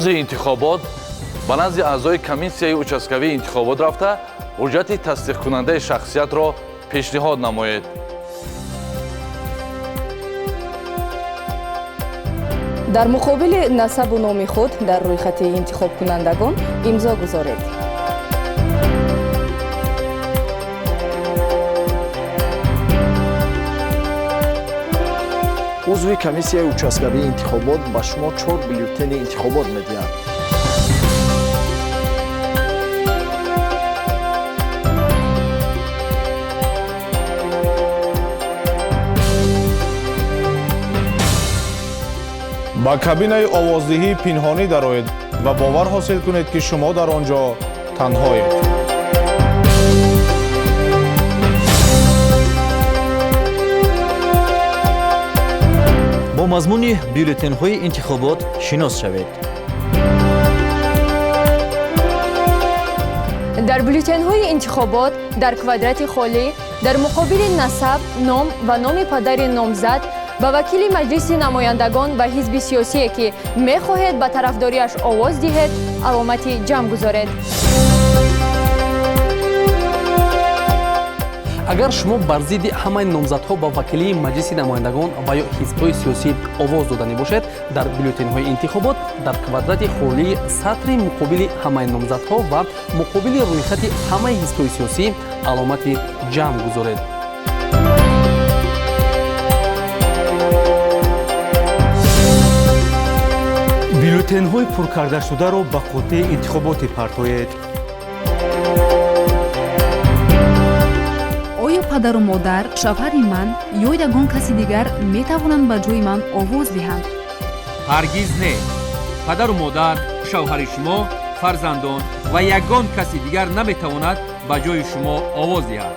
рӯзи интихобот ба назди аъзои комиссияи участкавии интихобот рафта ҳуҷҷати тасдиқкунандаи шахсиятро пешниҳод намоед. дар муқобили насабу номи худ дар рӯйхати интихобкунандагон имзо гузоред. узви комиссияи участкавии интихобот ба шумо 4 бюллетени интихобот медиҳад. ба кабинаи овоздиҳии пинҳонӣ дароед ва бовар ҳосил кунед, ки шумо дар он ҷо танҳоед. бо мазмуни бюллетенҳои интихобот шинос шавед. дар бюллетенҳои интихобот дар квадрати холӣ дар муқобили насаб, ном ва номи падари номзад ба вакили маҷлиси намояндагон ва ҳизби сиёсие, ки мехоҳед ба тарафдориаш овоз диҳед, аломати ҷамъ гузоред. агар шумо бар зидди ҳамаи номзадҳо ба вакилии маҷлиси намояндагон ва ё ҳизбҳои сиёсӣ овоз доданӣ бошед, дар бюллетенҳои интихобот дар квадрати холии сатри муқобили ҳамаи номзадҳо ва муқобили рӯйхати ҳамаи ҳизбҳои сиёсӣ аломати ҷамъ гузоред. бюллетенҳои пуркардашударо ба қоттаи интихоботе партоед. оё падару модар, шавҳари ман ё ягон каси дигар метавонанд ба ҷои ман овоз диҳанд? ҳаргиз не. падару модар, шавҳари шумо, фарзандон ва ягон каси дигар наметавонад ба ҷои шумо овоз диҳад.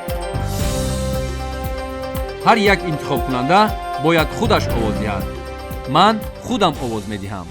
ҳар як интихобкунанда бояд худаш овоз диҳад. ман худам овоз медиҳам.